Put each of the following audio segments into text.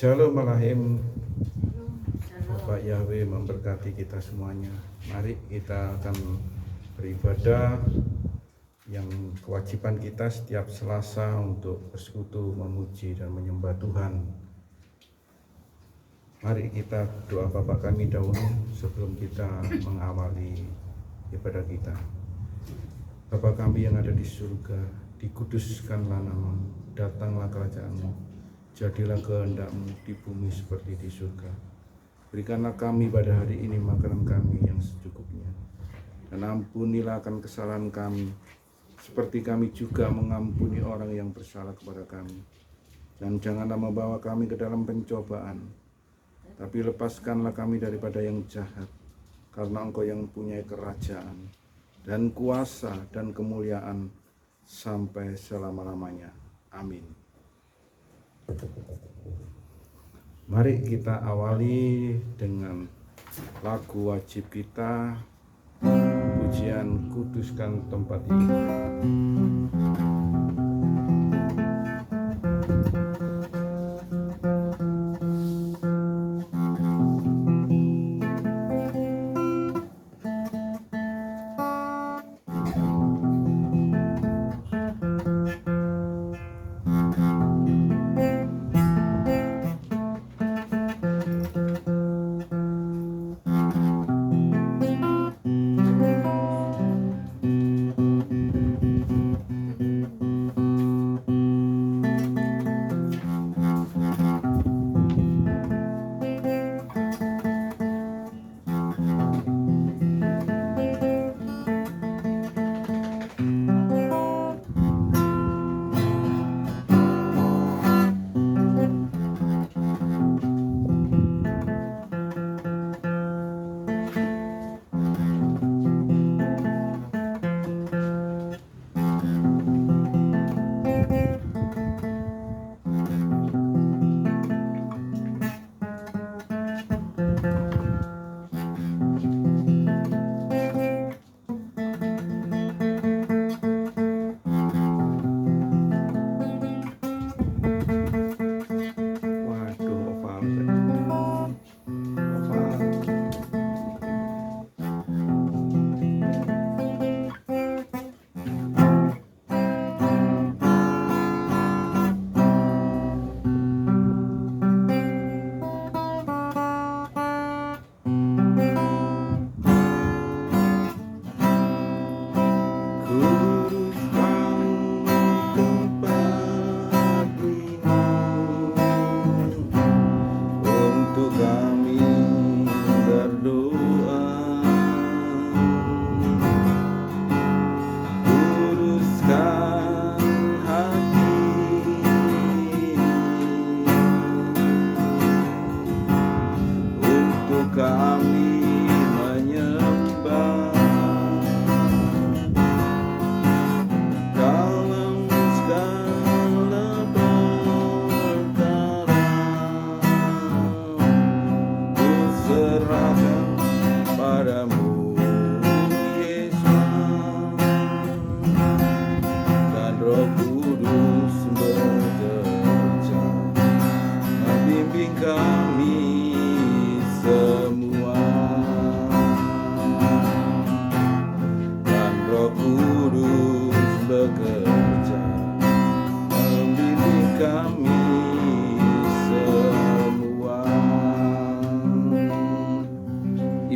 Shalom Alahim. Shalom. Bapak Yahweh memberkati kita semuanya. Mari kita akan beribadah yang kewajiban kita setiap Selasa untuk bersekutu, memuji dan menyembah Tuhan. Mari kita doa Bapa kami dahulu sebelum kita mengawali ibadah kita. Bapa kami yang ada di surga, dikuduskanlah namamu, datanglah kerajaan-Mu. Jadilah kehendak-Mu di bumi seperti di surga. Berikanlah kami pada hari ini makanan kami yang secukupnya. Dan ampunilah akan kesalahan kami, seperti kami juga mengampuni orang yang bersalah kepada kami. Dan janganlah membawa kami ke dalam pencobaan, tapi lepaskanlah kami daripada yang jahat. Karena Engkau yang mempunyai kerajaan, dan kuasa, dan kemuliaan sampai selama-lamanya. Amin. Mari kita awali dengan lagu wajib kita, pujian kuduskan tempat ini.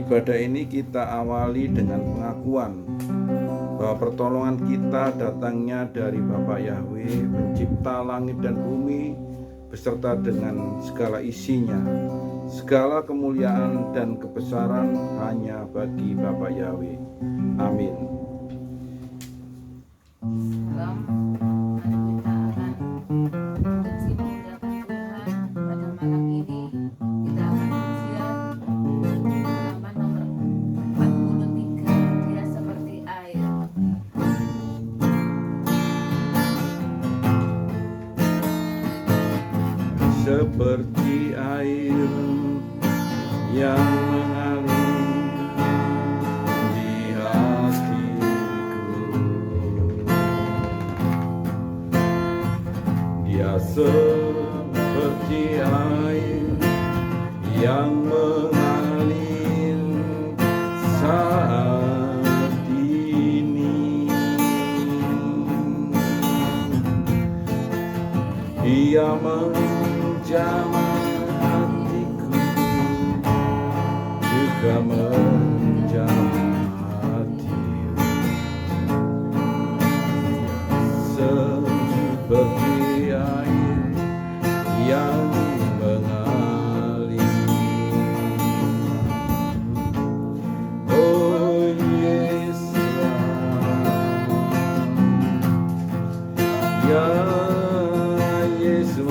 Ibadah ini kita awali dengan pengakuan bahwa pertolongan kita datangnya dari Bapa Yahweh, pencipta langit dan bumi, beserta dengan segala isinya. Segala kemuliaan dan kebesaran hanya bagi Bapa Yahweh. Amin. Salam. Mari kita akan bersaksi memuliakan Tuhan pada malam ini. Kita akan ujian halaman nomor 43. Dia seperti air. Seperti air yang mengalir di hatiku, Dia seperti seperti air yang mengalir saat ini. Ia menjamah hatiku, juga menjamah hatimu, seperti air yang mengalir. Oh Yesus, ya Yesus,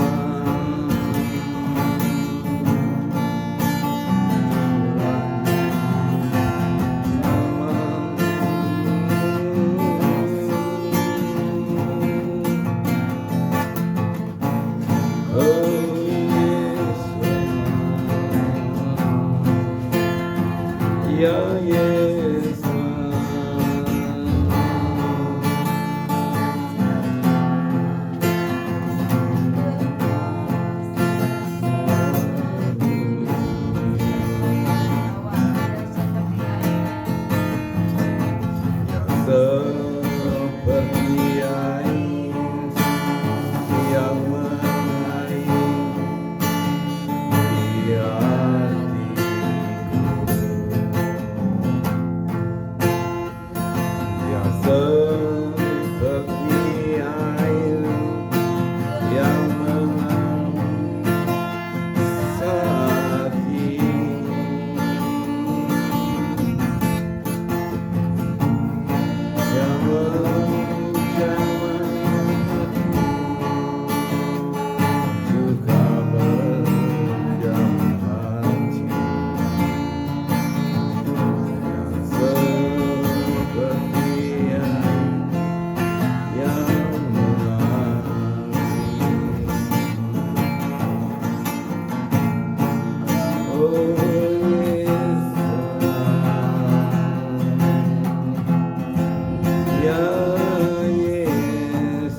ya Yesus, seperti air yang mengalir di hatiku, ya seperti air yang mengalir saat ini. Yang menjamah juga menjamah hati, yang seperti air yang mengalir. Oh Yesus, ya Yesus,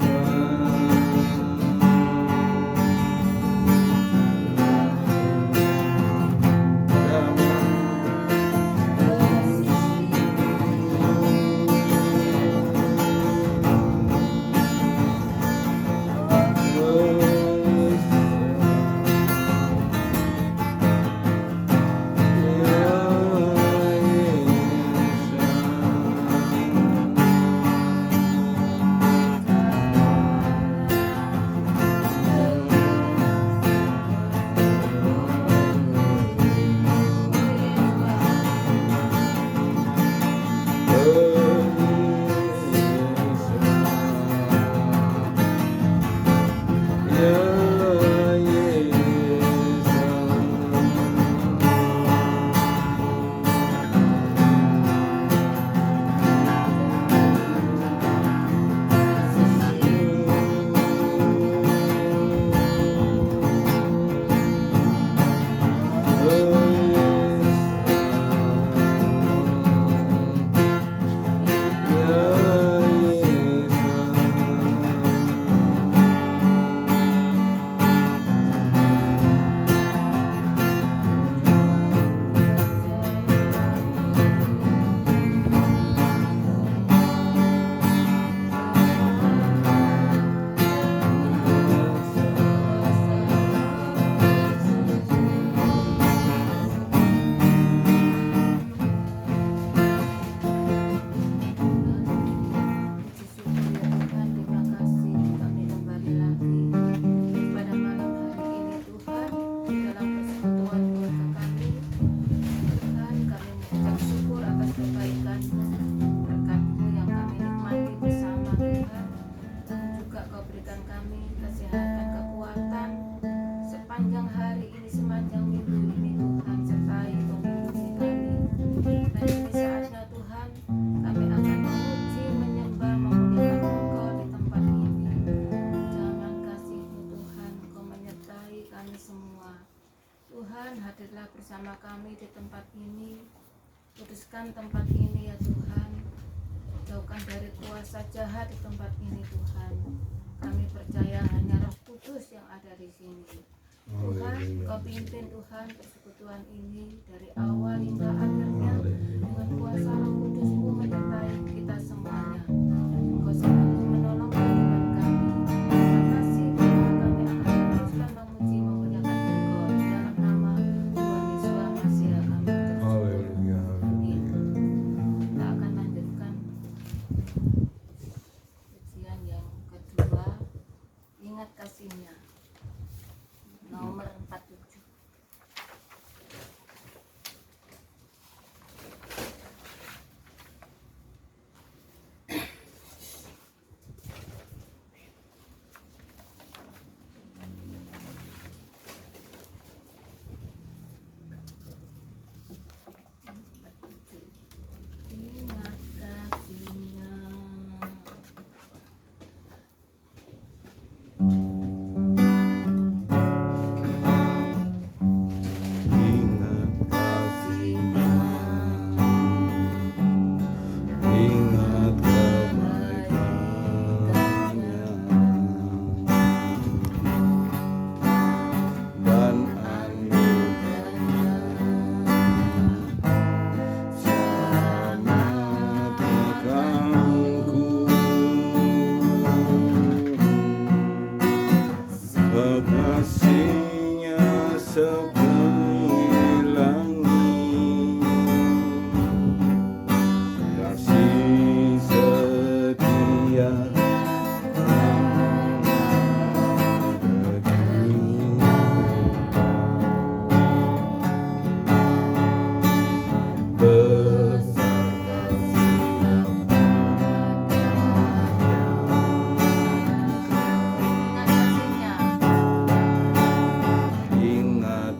hadirlah bersama kami di tempat ini. Kuduskan tempat ini ya Tuhan. Jauhkan dari kuasa jahat di tempat ini Tuhan. Kami percaya hanya Roh Kudus kudus yang ada di sini. Tuhan, Haleluya. Kau pimpin Tuhan persekutuan ini dari awal hingga akhirnya dengan kuasa Roh Kudus-Mu menyertai kita semuanya. Engkau selalu menolong kehidupan kami. Terima kasih bahwa kami akan teruskan memuji memuliakan Engkau di dalam nama Tuhan Yesus Masihi kami bersyukur. Haleluya. Amin. Haleluya. Kita akan lanjutkan ujian yang kedua, ingat kasihnya, nomor 47. Ingat kasihnya. Ingat kasih-Nya, ingat kebaikan-Nya, dan anugerah-Nya selamat tekanku. Bekasih-Nya sepenuhi langit, kasih setia besar kasih-Nya. Ingat kasihnya. Ingat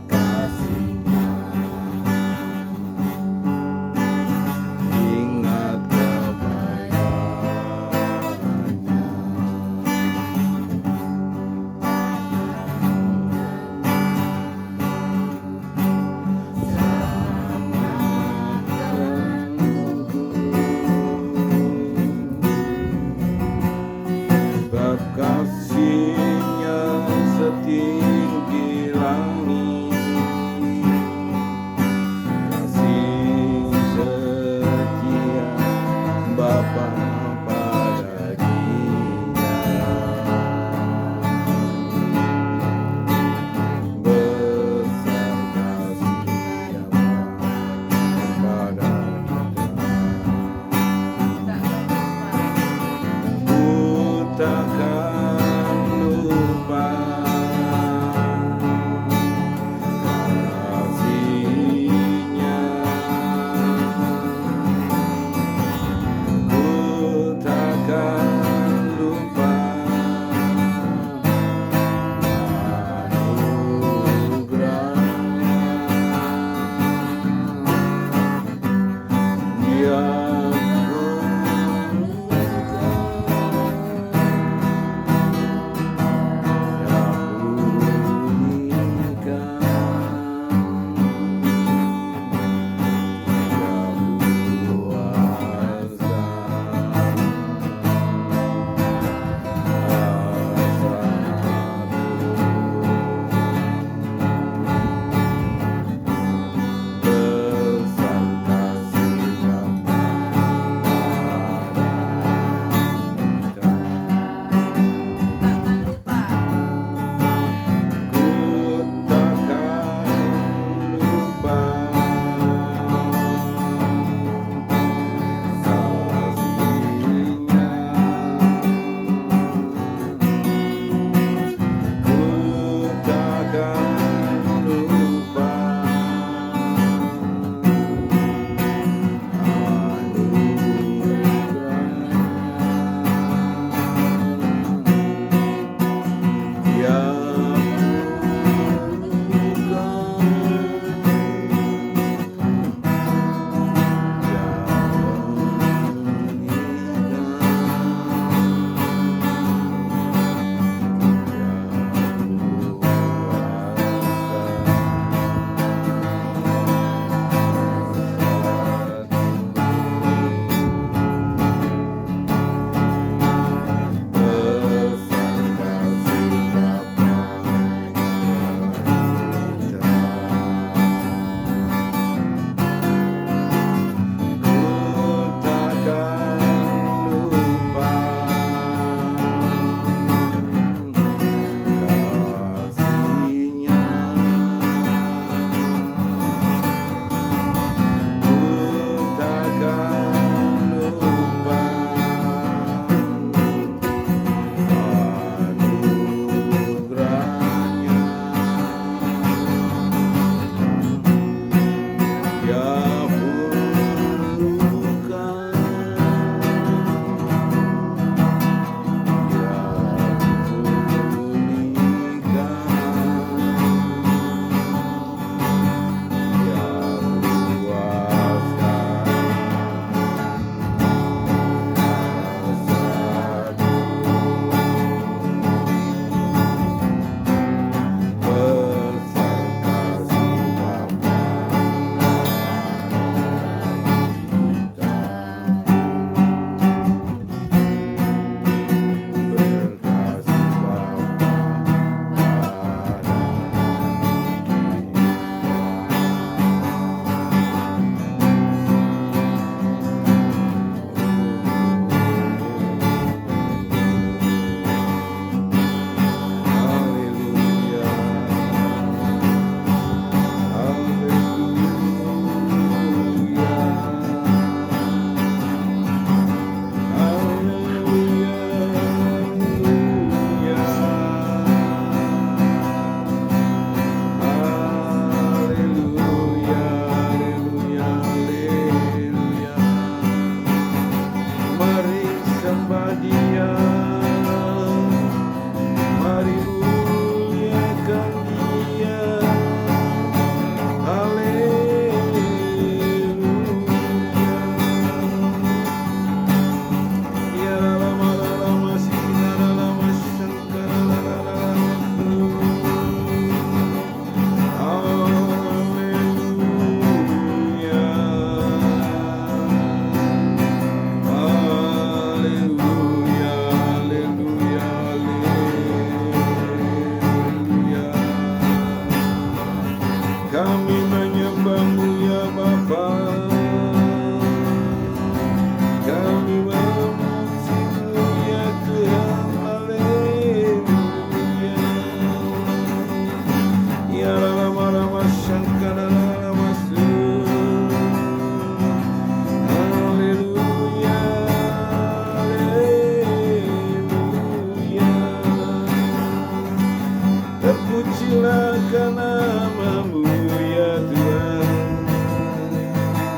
terpujilah namamu ya Tuhan.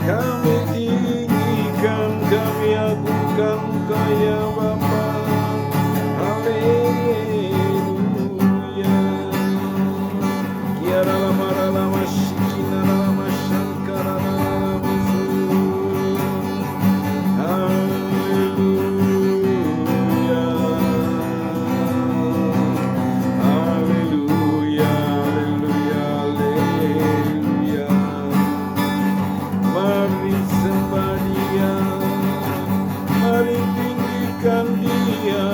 Kami tinggikan, kami agungkan Engkau ya Bapa. Haleluya. Kiara lama lama shikina lama shankara lama musu. Haleluya. Haleluya. Haleluya. Haleluya. Mari sembah Dia, mari tinggikan Dia,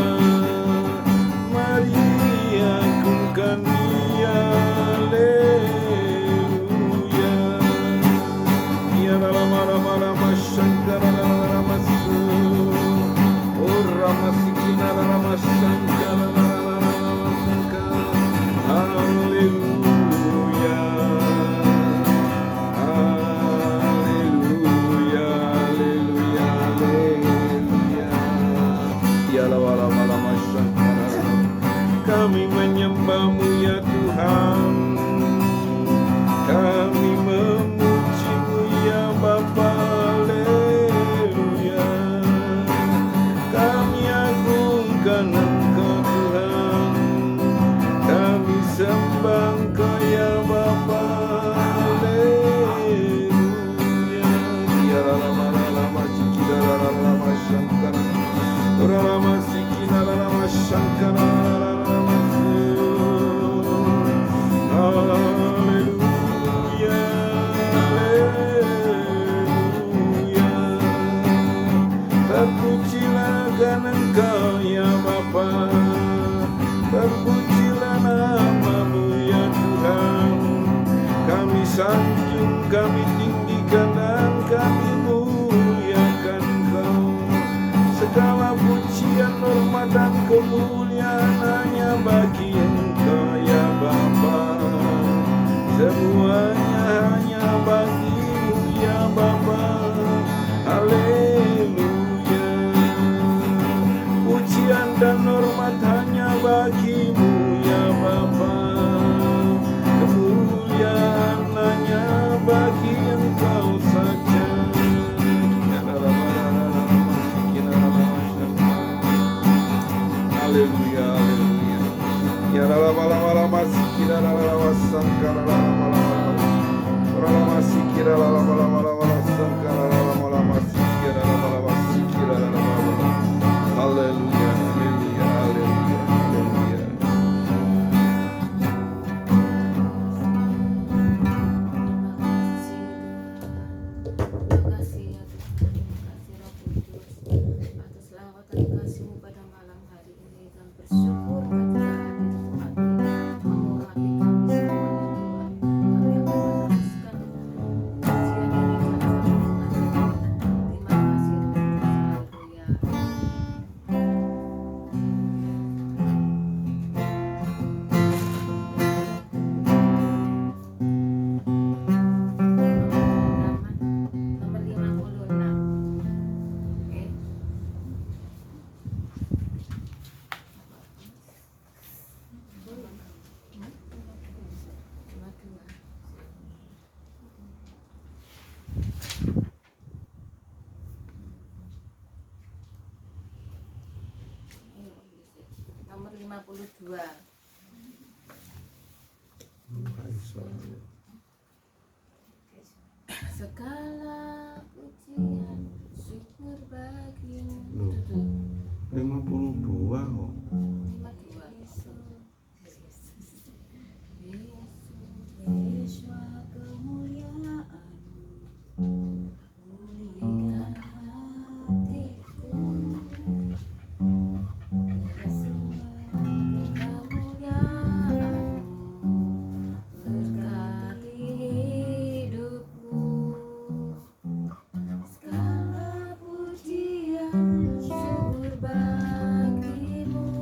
mari agungkan Dia. Haleluya. Ya rama rama rama shankara rama su. Oh rama sikina rama shankara rama shankara. Haleluya. Haleluya, haleluya, haleluya. Ya lama-lama shankara. Kami menyembah-Mu ya Tuhan. Kami memuji-Mu ya Bapa. Haleluya. Kami agungkan Engkau Tuhan. Kami sembah Engkau ya Bapa. Haleluya. Ya lama-lama sikina lama shankara. Lama sikina lama shankara lama su. Haleluya. Haleluya. Terpujilah Engkau ya Bapa. Terpujilah namamu ya Tuhan. Kami sanjung, kami tinggikan dan kami muliakan Engkau. Segala pujian, hormat dan kemuliaan hanya bagi Engkau ya Bapa. Semuanya hanya bagi-Mu ya Bapa. Haleluya. Pujian dan hormat hanya bagi-Mu ya Bapa. Kemuliaan hanya bagi Engkau saja. Haleluya, haleluya. Ya lama-lama sikira lama sangkara lama-lama. Lama sikira lama-lama sangkara lama-lama sikira lama-lama sikira lama-lama. Haleluya, haleluya, haleluya, haleluya. Terima kasih ya Tuhan, terima kasih Roh Kudus atas lawatan kasih-Mu pada malam hari ini, dan bersyukur ketika hadir di tempat ini mengurapi kami semua ya Tuhan. Kami akan meneruskan kajian ini dalam naungan Tuhan. Terima kasih Roh Kudus. Haleluya. Nomor 56. Oke. Nomor 52. Segala pujian syukur bagi-Mu. 52 kok. 52. Yesus kemuliaan pulihkan hatiku. Segala pujian syukur bagi-Mu.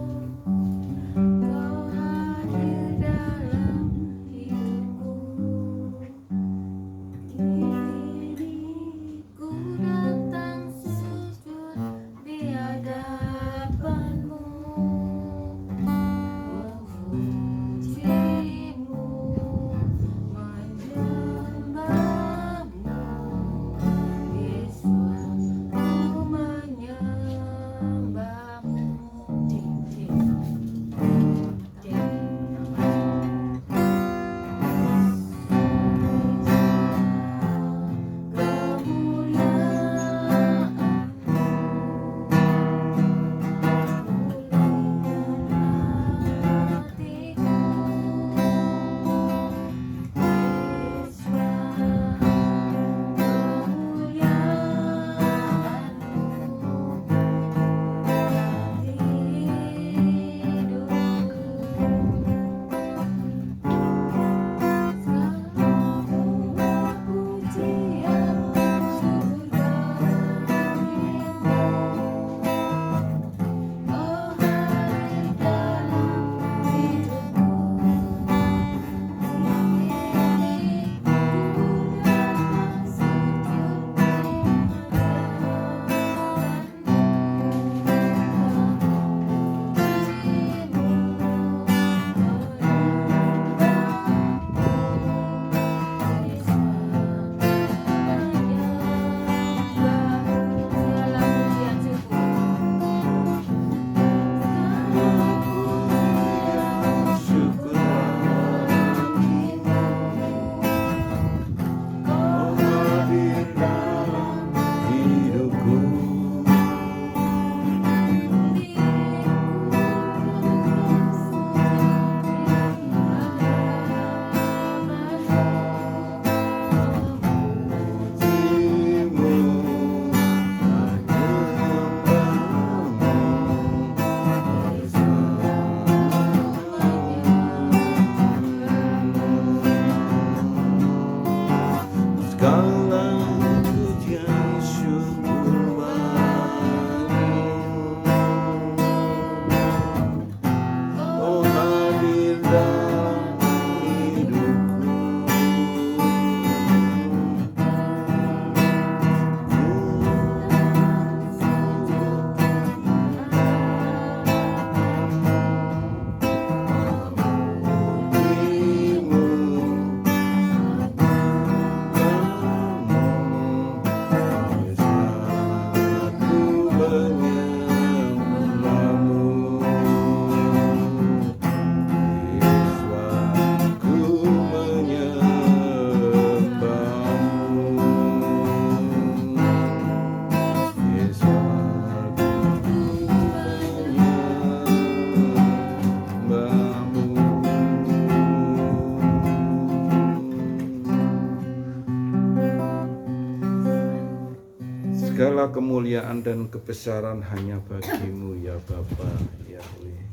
Semua kemuliaan dan kebesaran hanya bagimu ya Bapa Yahweh.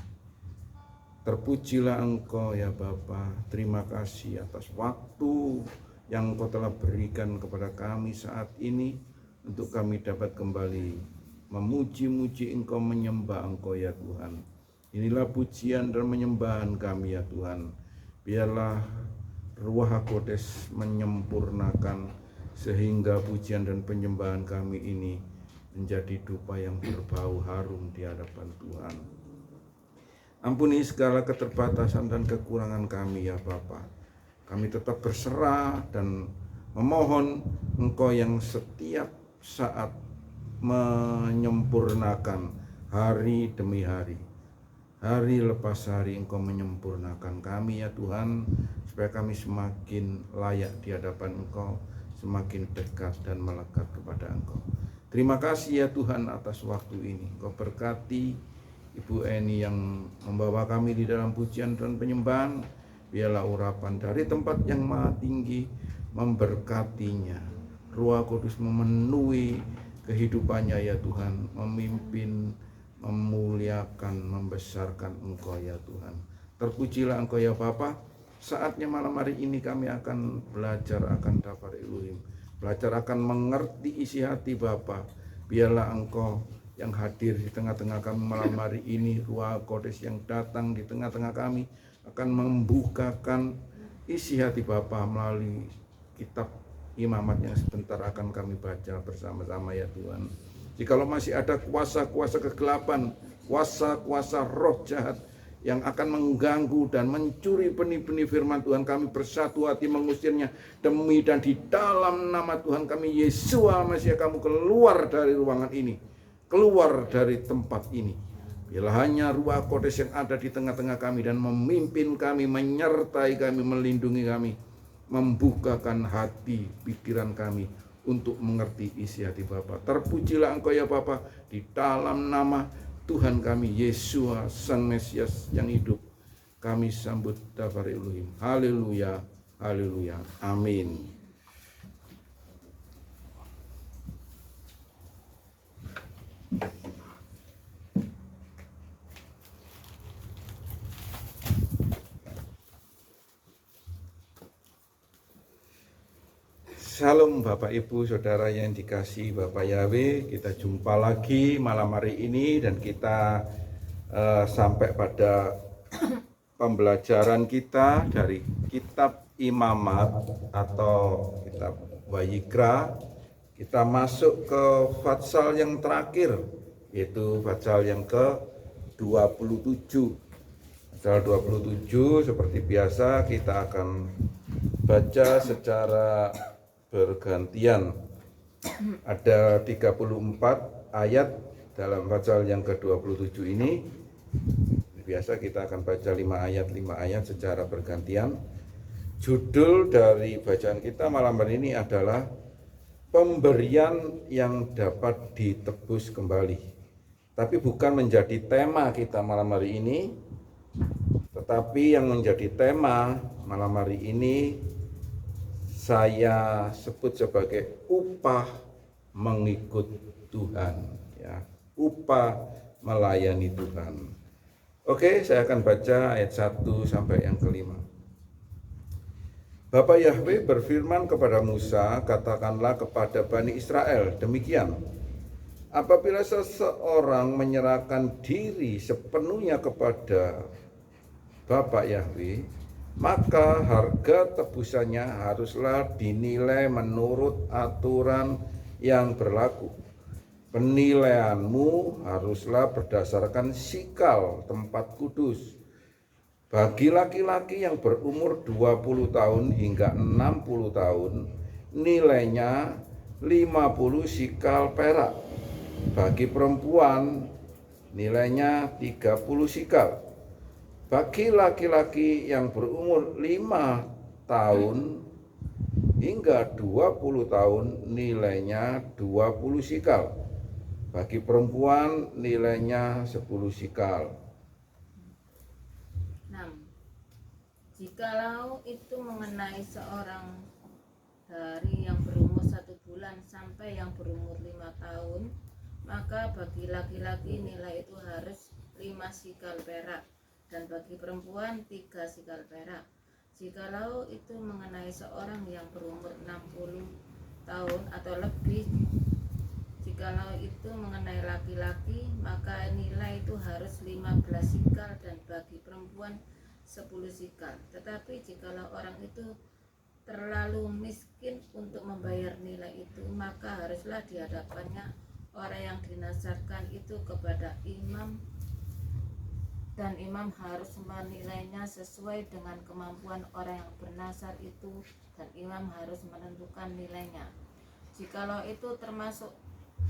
Terpujilah Engkau ya Bapa. Terima kasih atas waktu yang Engkau telah berikan kepada kami saat ini, untuk kami dapat kembali memuji-muji Engkau, menyembah Engkau ya Tuhan. Inilah pujian dan menyembahan kami ya Tuhan. Biarlah Ruach HaKodes menyempurnakan sehingga pujian dan penyembahan kami ini menjadi dupa yang berbau harum di hadapan Tuhan. Ampuni segala keterbatasan dan kekurangan kami ya Bapa. Kami tetap berserah dan memohon Engkau yang setiap saat menyempurnakan hari demi hari. Hari lepas hari Engkau menyempurnakan kami ya Tuhan, supaya kami semakin layak di hadapan Engkau, semakin dekat dan melekat kepada Engkau. Terima kasih ya Tuhan atas waktu ini. Engkau berkati Ibu Eni yang membawa kami di dalam pujian dan penyembahan. Biarlah urapan dari tempat yang maha tinggi memberkatinya. Ruach Kudus memenuhi kehidupannya ya Tuhan, memimpin, memuliakan, membesarkan Engkau ya Tuhan. Terpujilah Engkau ya Bapa. Saatnya malam hari ini kami akan belajar akan Daftar Elohim, belajar akan mengerti isi hati Bapa. Biarlah Engkau yang hadir di tengah-tengah kami malam hari ini, Ruach Kodes yang datang di tengah-tengah kami, akan membukakan isi hati Bapa melalui kitab imamat yang sebentar akan kami baca bersama-sama ya Tuhan. Jikalau masih ada kuasa-kuasa kegelapan, kuasa-kuasa roh jahat yang akan mengganggu dan mencuri benih-benih firman Tuhan, kami bersatu hati mengusirnya demi dan di dalam nama Tuhan kami Yesus Mesias. Kamu keluar dari ruangan ini, keluar dari tempat ini. Biarlah hanya Ruach Kodes yang ada di tengah-tengah kami dan memimpin kami, menyertai kami, melindungi kami, membukakan hati pikiran kami untuk mengerti isi hati Bapa. Terpujilah Engkau ya Bapa, di dalam nama Tuhan kami Yesus Sang Mesias yang hidup, kami sambut Daftar Elohim. Haleluya, haleluya, amin. Salam Bapak Ibu Saudara yang dikasihi Bapak Yahweh. Kita jumpa lagi malam hari ini dan kita sampai pada pembelajaran kita dari kitab Imamat atau kitab Wayikra. Kita masuk ke pasal yang terakhir, yaitu pasal yang ke-27. Pasal 27 seperti biasa kita akan baca secara bergantian. Ada 34 ayat dalam pasal yang ke-27 ini. Biasa kita akan baca 5 ayat secara bergantian. Judul dari bacaan kita malam hari ini adalah pemberian yang dapat ditebus kembali. Tapi bukan menjadi tema kita malam hari ini, tetapi yang menjadi tema malam hari ini saya sebut sebagai upah mengikut Tuhan, ya, upah melayani Tuhan. Oke, saya akan baca ayat 1 sampai yang kelima. Bapa Yahweh berfirman kepada Musa, katakanlah kepada Bani Israel demikian: apabila seseorang menyerahkan diri sepenuhnya kepada Bapa Yahweh, maka harga tebusannya haruslah dinilai menurut aturan yang berlaku. Penilaianmu haruslah berdasarkan sikal tempat kudus. Bagi laki-laki yang berumur 20 tahun hingga 60 tahun, nilainya 50 sikal perak. Bagi perempuan, nilainya 30 sikal. Bagi laki-laki yang berumur 5 tahun hingga 20 tahun, nilainya 20 sikal. Bagi perempuan, nilainya 10 sikal. 6. Jikalau itu mengenai seorang dari yang berumur berumur 1 bulan sampai yang berumur 5 tahun, maka bagi laki-laki nilai itu harus 5 sikal perak, dan bagi perempuan 3 sikal perak. Jikalau itu mengenai seorang yang berumur 60 tahun atau lebih, jikalau itu mengenai laki-laki, maka nilai itu harus 15 sikal, dan bagi perempuan 10 sikal. Tetapi jikalau orang itu terlalu miskin untuk membayar nilai itu, maka haruslah di hadapannya orang yang dinazarkan itu kepada imam, dan imam harus menilainya sesuai dengan kemampuan orang yang bernazar itu, dan imam harus menentukan nilainya. Jikalau itu termasuk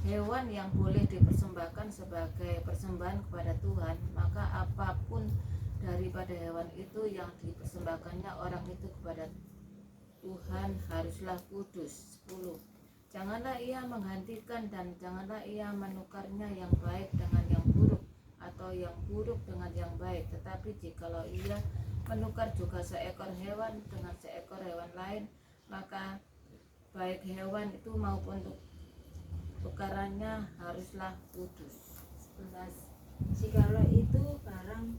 hewan yang boleh dipersembahkan sebagai persembahan kepada Tuhan, maka apapun daripada hewan itu yang dipersembahkannya orang itu kepada Tuhan haruslah kudus. 10. Janganlah ia menggantikan dan janganlah ia menukarnya yang baik dengan yang buruk, atau yang buruk dengan yang baik. Tetapi jikalau ia menukar juga seekor hewan dengan seekor hewan lain, maka baik hewan itu maupun tukarannya haruslah kudus. 11. Jikalau itu barang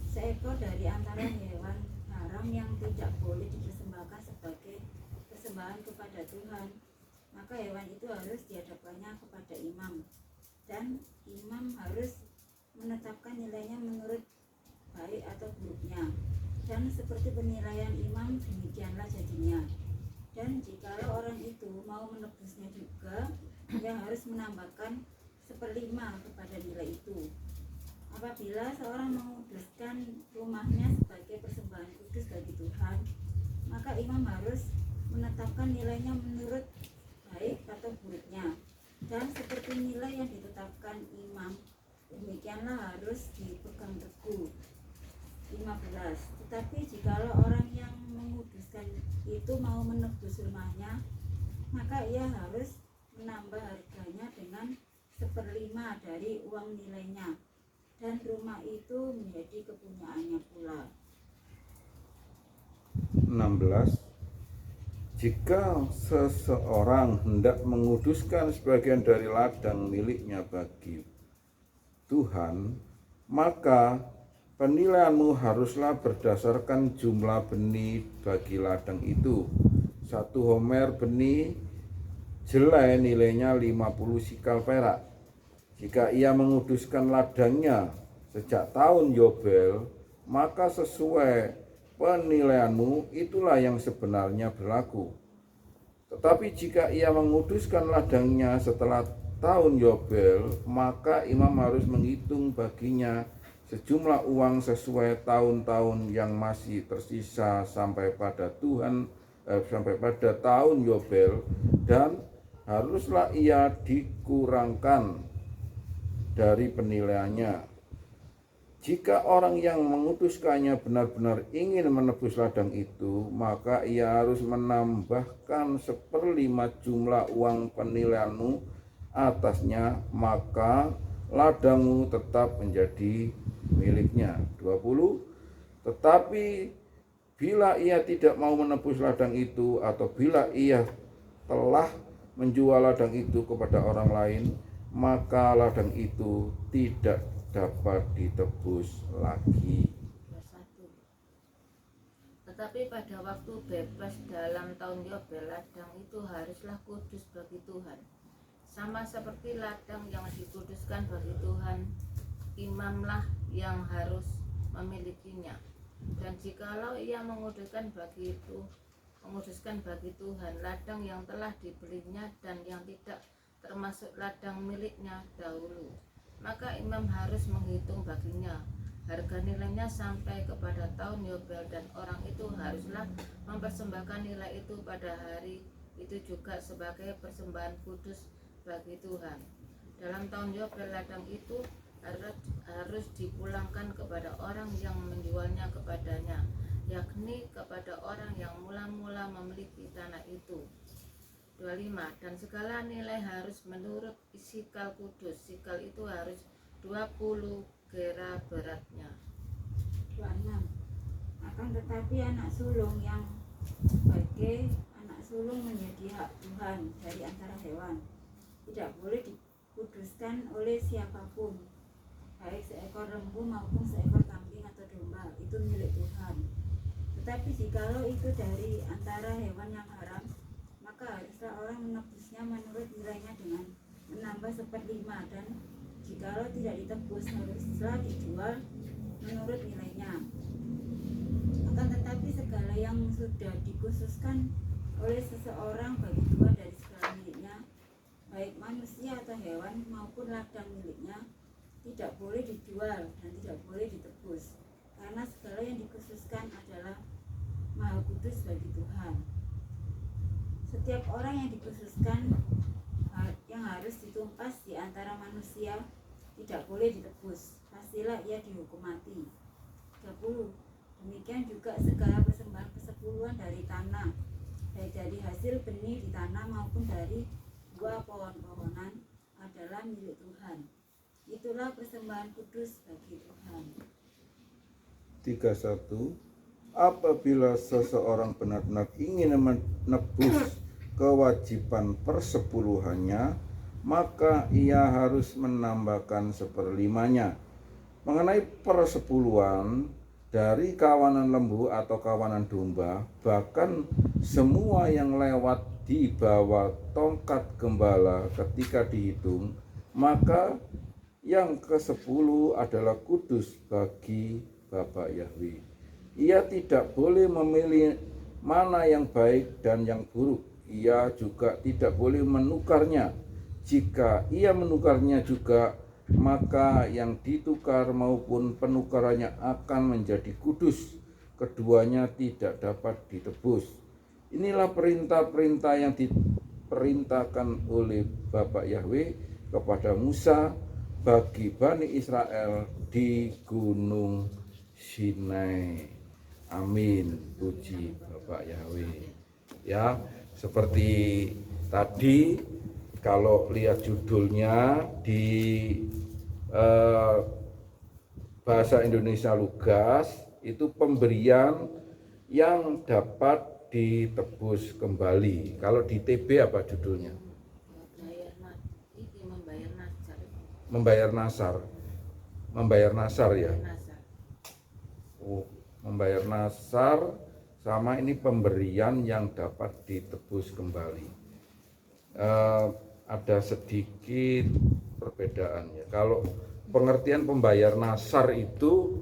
seekor dari antara hewan haram yang tidak boleh dipersembahkan sebagai persembahan kepada Tuhan, maka hewan itu harus dihadapkannya kepada imam, dan imam harus menetapkan nilainya menurut baik atau buruknya, dan seperti penilaian imam demikianlah jadinya. Dan jikalau orang itu mau menebusnya juga, ia harus menambahkan 1/5 kepada nilai itu. Apabila seorang menguduskan rumahnya sebagai persembahan kudus bagi Tuhan, maka imam harus menetapkan nilainya menurut baik atau buruknya, dan seperti nilai yang ditetapkan imam, demikianlah harus dipegang teguh. 15. Tetapi jikalau orang yang menguduskan itu mau menebus rumahnya, maka ia harus menambah harganya dengan 1/5 dari uang nilainya, dan rumah itu menjadi kepunyaannya pula. 16. Jika seseorang hendak menguduskan sebagian dari ladang miliknya bagi Tuhan, maka penilaianmu haruslah berdasarkan jumlah benih bagi ladang itu. 1 homer benih jelai nilainya 50 sikal perak. Jika ia menguduskan ladangnya sejak tahun Yobel, maka sesuai penilaianmu itulah yang sebenarnya berlaku. Tetapi jika ia menguduskan ladangnya setelah tahun Yobel, maka imam harus menghitung baginya sejumlah uang sesuai tahun-tahun yang masih tersisa sampai pada tahun Yobel, dan haruslah ia dikurangkan dari penilaiannya. Jika orang yang menguduskannya benar-benar ingin menebus ladang itu, maka ia harus menambahkan 1/5 jumlah uang penilaianmu atasnya, maka ladangmu tetap menjadi miliknya. 20. Tetapi bila ia tidak mau menebus ladang itu, atau bila ia telah menjual ladang itu kepada orang lain, maka ladang itu tidak dapat ditebus lagi. 21. Tetapi pada waktu bebas dalam tahun Yobel, ladang itu haruslah kudus bagi Tuhan, sama seperti ladang yang dikuduskan bagi Tuhan, imamlah yang harus memilikinya. Dan jikalau ia menguduskan bagi Tuhan ladang yang telah dibelinya dan yang tidak termasuk ladang miliknya dahulu, maka imam harus menghitung baginya harga nilainya sampai kepada tahun Yobel, dan orang itu haruslah mempersembahkan nilai itu pada hari itu juga sebagai persembahan kudus bagi Tuhan. Dalam tahun Yobel, ladang itu harus dipulangkan kepada orang yang menjualnya kepadanya, yakni kepada orang yang mula-mula memiliki tanah itu. 25. Dan segala nilai harus menurut sikal kudus. Sikal itu harus 20 gera beratnya. 26. Akan tetapi anak sulung yang sebagai anak sulung menjadi hak Tuhan dari antara hewan. Tidak boleh dikuduskan oleh siapapun, baik seekor lembu maupun seekor kambing atau domba, itu milik Tuhan. Tetapi jikalau itu dari antara hewan yang haram, maka haruslah orang menebusnya menurut nilainya dengan menambah 1/5, dan jikalau tidak ditebus haruslah dijual menurut nilainya. Akan tetapi segala yang sudah dikhususkan oleh seseorang bagi Tuhan dari segala miliknya, baik manusia atau hewan maupun ladang miliknya, tidak boleh dijual dan tidak boleh ditebus, karena segala yang dikhususkan adalah maha kudus bagi Tuhan. Setiap orang yang dikhususkan yang harus ditumpas di antara manusia tidak boleh ditebus, pastilah ia dihukum mati. 30. Demikian juga segala persembahan persepuluhan dari tanah, baik dari hasil benih di tanah maupun dari buah pohon-pohonan, adalah milik Tuhan. Itulah persembahan kudus bagi Tuhan. 31. Apabila seseorang benar-benar ingin menebus kewajiban persepuluhannya, maka ia harus menambahkan 1/5-nya. Mengenai persepuluhan dari kawanan lembu atau kawanan domba, bahkan semua yang lewat di bawah tongkat gembala ketika dihitung, maka yang ke-10 adalah kudus bagi Bapak Yahweh. Ia tidak boleh memilih mana yang baik dan yang buruk. Ia juga tidak boleh menukarnya. Jika ia menukarnya juga, maka yang ditukar maupun penukarannya akan menjadi kudus. Keduanya tidak dapat ditebus. Inilah perintah-perintah yang diperintahkan oleh Bapak Yahweh kepada Musa bagi Bani Israel di Gunung Sinai. Amin, puji Bapak Yahweh. Ya, seperti tadi kalau lihat judulnya di bahasa Indonesia Lugas, itu pemberian yang dapat ditebus kembali. Kalau di TB apa judulnya? Membayar nasar. Membayar nasar ya. Membayar nasar sama ini pemberian yang dapat ditebus kembali. Ada sedikit perbedaannya. Kalau pengertian pembayar nasar itu,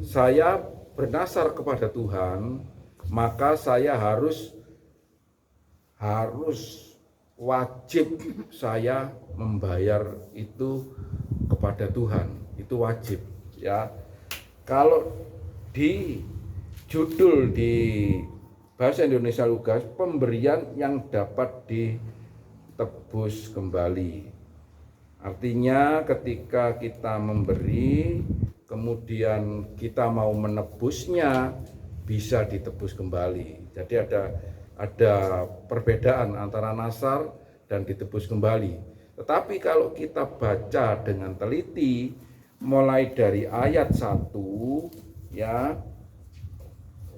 saya bernasar kepada Tuhan, maka saya harus wajib saya membayar itu kepada Tuhan, itu wajib ya. Kalau di judul di bahasa Indonesia Lugas, pemberian yang dapat ditebus kembali. Artinya ketika kita memberi, kemudian kita mau menebusnya, bisa ditebus kembali. Jadi ada perbedaan antara nasar dan ditebus kembali. Tetapi kalau kita baca dengan teliti, mulai dari ayat 1 ya,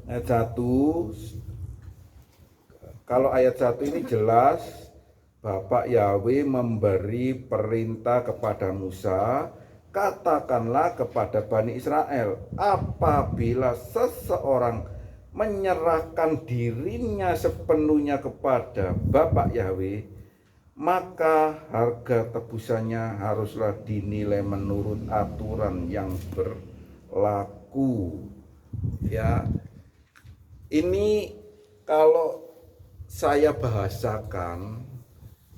ayat 1, kalau ayat 1 ini jelas Bapak Yahweh memberi perintah kepada Musa, katakanlah kepada Bani Israel, apabila seseorang menyerahkan dirinya sepenuhnya kepada Bapak Yahweh, maka harga tebusannya haruslah dinilai menurut aturan yang berlaku. Ya, ini kalau saya bahasakan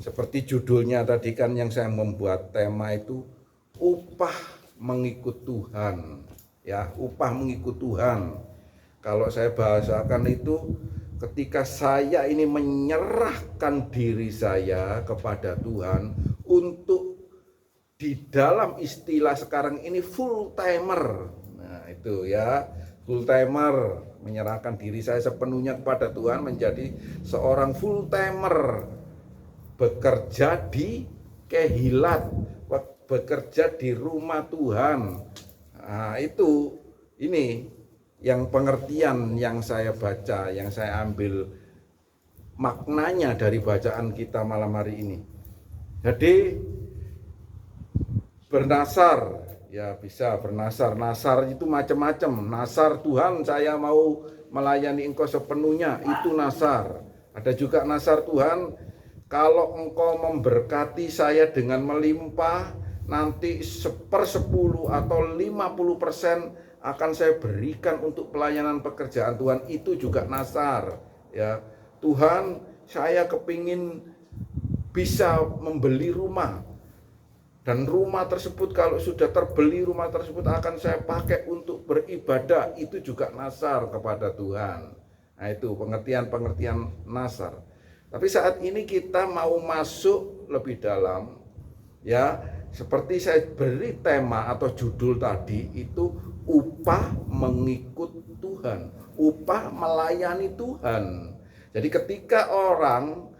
seperti judulnya tadi kan, yang saya membuat tema itu upah mengikut Tuhan. Ya, upah mengikut Tuhan. Kalau saya bahasakan itu ketika saya ini menyerahkan diri saya kepada Tuhan untuk di dalam istilah sekarang ini full timer. Nah, itu ya, full timer, menyerahkan diri saya sepenuhnya kepada Tuhan, menjadi seorang full timer, bekerja di Kehilat, bekerja di rumah Tuhan. Nah, itu ini yang pengertian yang saya baca, yang saya ambil maknanya dari bacaan kita malam hari ini. Jadi bernasar, ya bisa bernasar. Nasar itu macam-macam. Nasar, Tuhan saya mau melayani engkau sepenuhnya, itu nasar. Ada juga nasar, Tuhan kalau engkau memberkati saya dengan melimpah, nanti 1/10 atau 50% akan saya berikan untuk pelayanan pekerjaan Tuhan, itu juga nasar. Ya, Tuhan saya kepingin bisa membeli rumah, dan rumah tersebut kalau sudah terbeli, rumah tersebut akan saya pakai untuk beribadah, itu juga nasar kepada Tuhan. Nah, itu pengertian nasar. Tapi saat ini kita mau masuk lebih dalam, ya, seperti saya beri tema atau judul tadi itu upah mengikut Tuhan, upah melayani Tuhan. Jadi ketika orang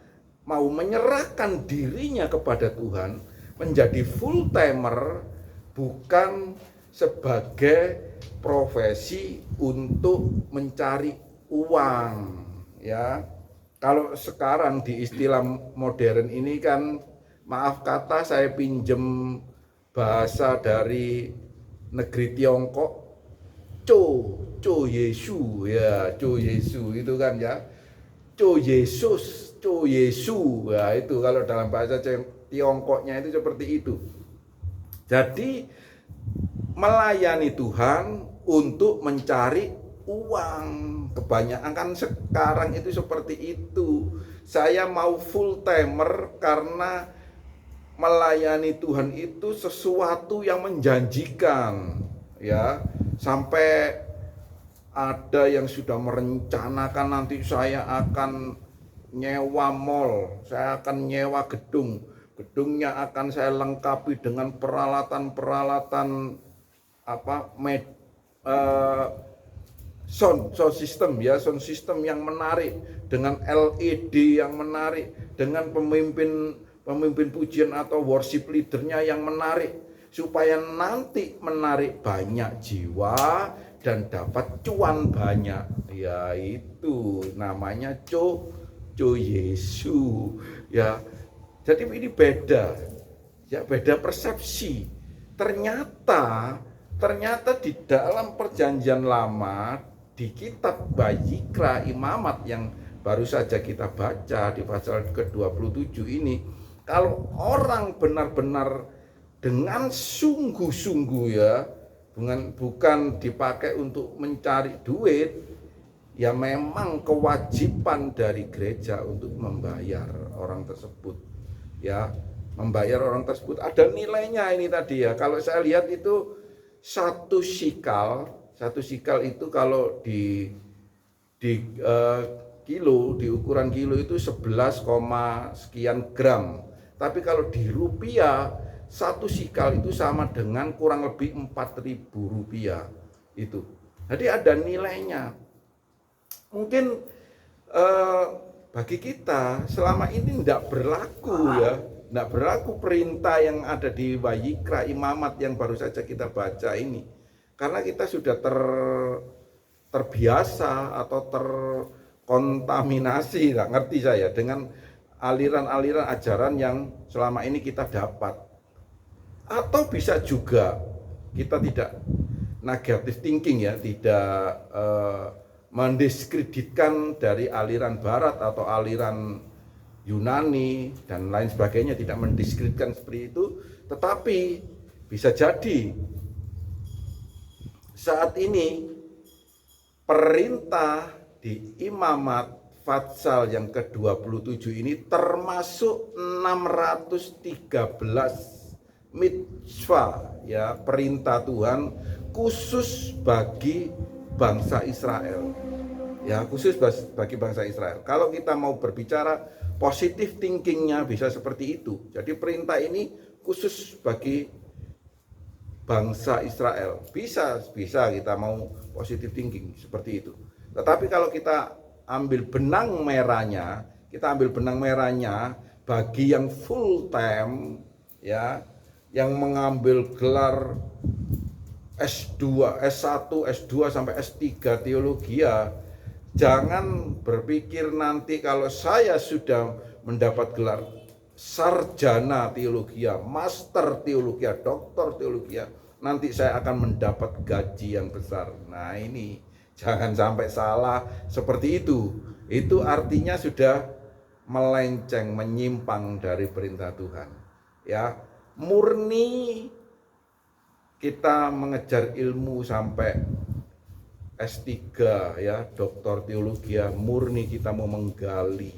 mau menyerahkan dirinya kepada Tuhan, menjadi full timer, bukan sebagai profesi untuk mencari uang, ya. Kalau sekarang di istilah modern ini kan, maaf kata saya pinjem bahasa dari negeri Tiongkok, Cho Yesu, ya, Cho Yesu itu kan ya, Cho Yesus, Cho Yesu, ya itu kalau dalam bahasa Tiongkoknya itu seperti itu. Jadi melayani Tuhan untuk mencari uang, kebanyakan kan sekarang itu seperti itu. Saya mau full timer karena melayani Tuhan itu sesuatu yang menjanjikan, ya. Sampai ada yang sudah merencanakan nanti saya akan nyewa mall, saya akan nyewa gedungnya akan saya lengkapi dengan peralatan sound system, ya, sound system yang menarik, dengan LED yang menarik, dengan pemimpin pujian atau worship leadernya yang menarik, supaya nanti menarik banyak jiwa dan dapat cuan banyak. Ya, itu namanya Cho Yesu, ya. Jadi ini beda, ya, beda persepsi. Ternyata di dalam perjanjian lama, di kitab Vayikra Imamat yang baru saja kita baca di pasal ke-27 ini, kalau orang benar-benar dengan sungguh-sungguh, ya, bukan dipakai untuk mencari duit, ya memang kewajiban dari gereja untuk membayar orang tersebut, ya, membayar orang tersebut. Ada nilainya ini tadi, ya. Kalau saya lihat itu satu sikal itu kalau di kilo, di ukuran kilo itu 11, sekian gram. Tapi kalau di rupiah, satu sikal itu sama dengan kurang lebih 4.000 rupiah itu. Jadi ada nilainya. Mungkin bagi kita selama ini tidak berlaku, ya, tidak berlaku perintah yang ada di Vayikra Imamat yang baru saja kita baca ini, karena kita sudah terbiasa atau terkontaminasi, nggak ngerti saya, dengan aliran-aliran ajaran yang selama ini kita dapat. Atau bisa juga kita tidak negative thinking, ya, tidak mendiskreditkan dari aliran barat atau aliran Yunani dan lain sebagainya, tidak mendiskreditkan seperti itu. Tetapi bisa jadi saat ini perintah di Imamat Fatsal yang ke-27 ini termasuk 613 mitzvah, ya, perintah Tuhan khusus bagi bangsa Israel, ya, khusus bagi bangsa Israel. Kalau kita mau berbicara positive thinkingnya bisa seperti itu. Jadi perintah ini khusus bagi bangsa Israel. Bisa kita mau positive thinking seperti itu. Tetapi kalau kita ambil benang merahnya, bagi yang full time, ya, yang mengambil gelar S2, S1, S2 sampai S3 teologi, ya, Jangan berpikir nanti kalau saya sudah mendapat gelar sarjana teologi, master teologi, doktor teologi, nanti saya akan mendapat gaji yang besar. Nah ini jangan sampai salah seperti itu. Itu artinya sudah melenceng, menyimpang dari perintah Tuhan. Ya, murni kita mengejar ilmu sampai S3 ya, doktor teologi, murni kita mau menggali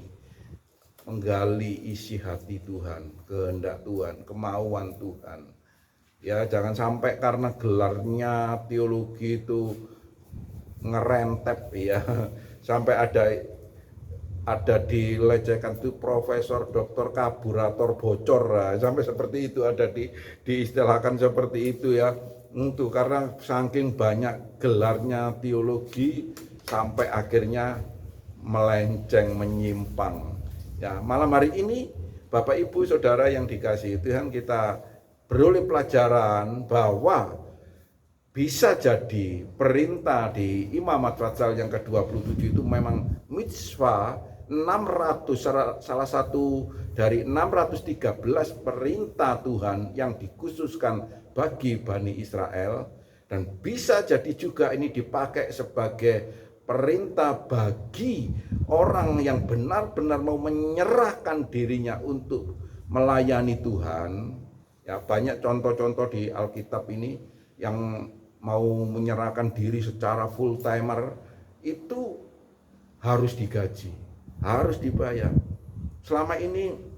isi hati Tuhan, kehendak Tuhan, kemauan Tuhan. Ya, jangan sampai karena gelarnya teologi itu ngerentep ya, sampai ada dilecehkan itu profesor, doktor, kaburator, bocor, sampai seperti itu, ada diistilahkan seperti itu ya. Untuk karena saking banyak gelarnya teologi sampai akhirnya melenceng, menyimpang. Ya, malam hari ini Bapak Ibu Saudara yang dikasihi Tuhan, kita beroleh pelajaran bahwa bisa jadi perintah di Imamat Fatsal yang ke-27 itu memang mitzvah 600, salah satu dari 613 perintah Tuhan yang dikhususkan bagi Bani Israel, dan bisa jadi juga ini dipakai sebagai perintah bagi orang yang benar-benar mau menyerahkan dirinya untuk melayani Tuhan. Ya, banyak contoh-contoh di Alkitab ini yang mau menyerahkan diri secara full timer itu harus digaji, harus dibayar. Selama ini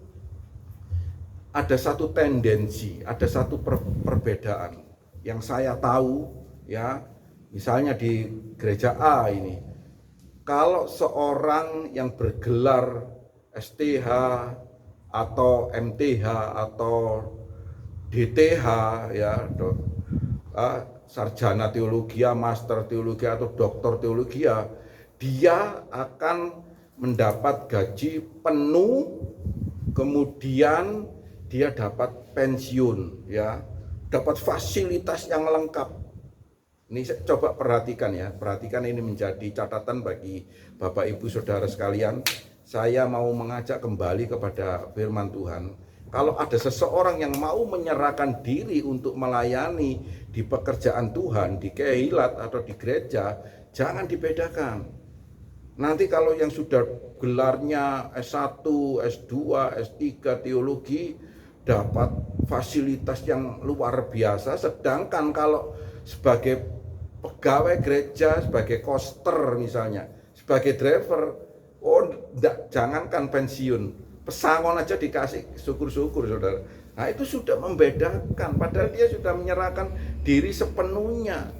ada satu tendensi, ada satu perbedaan yang saya tahu ya, misalnya di gereja A ini, kalau seorang yang bergelar STH atau MTH atau DTH ya, sarjana teologi, master teologi atau doktor teologi, dia akan mendapat gaji penuh, kemudian dia dapat pensiun ya, dapat fasilitas yang lengkap. Ini coba perhatikan ya, perhatikan, ini menjadi catatan bagi Bapak Ibu Saudara sekalian. Saya mau mengajak kembali kepada firman Tuhan. Kalau ada seseorang yang mau menyerahkan diri untuk melayani di pekerjaan Tuhan, di kehilat atau di gereja, jangan dibedakan. Nanti kalau yang sudah gelarnya S1, S2, S3 teologi dapat fasilitas yang luar biasa, sedangkan kalau sebagai pegawai gereja, sebagai koster misalnya, sebagai driver, jangankan pensiun, pesangon aja dikasih, syukur-syukur saudara. Nah itu sudah membedakan, padahal dia sudah menyerahkan diri sepenuhnya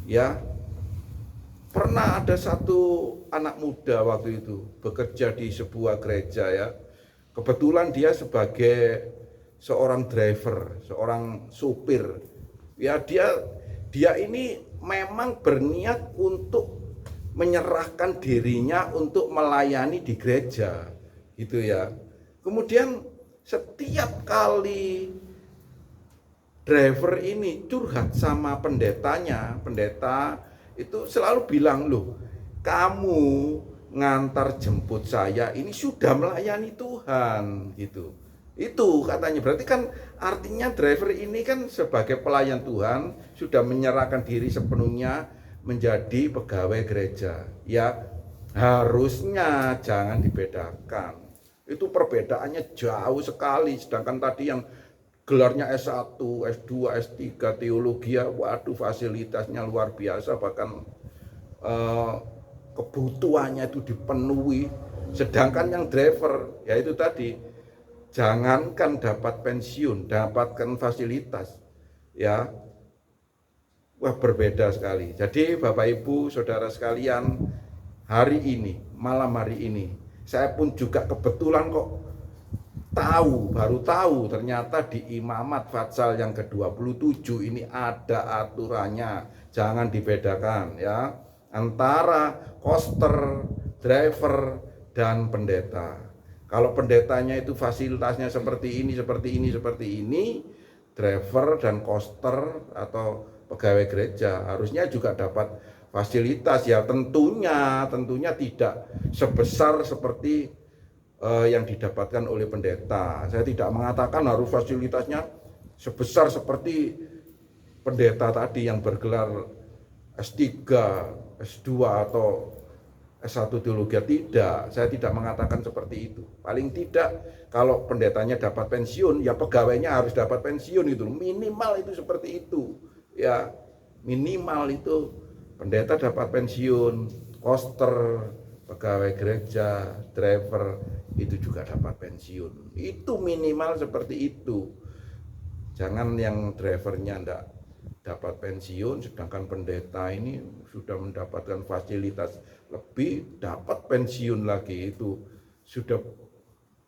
ya. Pernah ada satu anak muda waktu itu bekerja di sebuah gereja ya. Kebetulan dia sebagai seorang driver, seorang supir. Ya, dia ini memang berniat untuk menyerahkan dirinya untuk melayani di gereja, gitu ya. Kemudian setiap kali driver ini curhat sama pendetanya, pendeta itu selalu bilang, loh, kamu ngantar jemput saya ini sudah melayani Tuhan, gitu. Itu katanya, berarti kan artinya driver ini kan sebagai pelayan Tuhan sudah menyerahkan diri sepenuhnya menjadi pegawai gereja. Ya, harusnya jangan dibedakan. Itu perbedaannya jauh sekali. Sedangkan tadi yang gelarnya S1, S2, S3 teologi, waduh fasilitasnya luar biasa, bahkan kebutuhannya itu dipenuhi. Sedangkan yang driver, yaitu tadi, jangankan dapat pensiun, dapatkan fasilitas, ya, wah berbeda sekali. Jadi Bapak Ibu Saudara sekalian, hari ini, malam hari ini, saya pun juga kebetulan kok baru tahu ternyata di Imamat Fatsal yang ke-27 ini ada aturannya. Jangan dibedakan ya, antara koster, driver, dan pendeta. Kalau pendetanya itu fasilitasnya seperti ini, driver dan koster atau pegawai gereja harusnya juga dapat fasilitas ya tentunya tidak sebesar seperti yang didapatkan oleh pendeta. Saya tidak mengatakan harus fasilitasnya sebesar seperti pendeta tadi yang bergelar S3, S2 atau S1 teologi. Tidak, saya tidak mengatakan seperti itu. Paling tidak kalau pendetanya dapat pensiun, ya pegawainya harus dapat pensiun itu. Minimal itu seperti itu. Ya, minimal itu pendeta dapat pensiun, koster, pegawai gereja, driver itu juga dapat pensiun. Itu minimal seperti itu. Jangan yang drivernya enggak dapat pensiun, sedangkan pendeta ini sudah mendapatkan fasilitas lebih, dapat pensiun lagi. Itu sudah,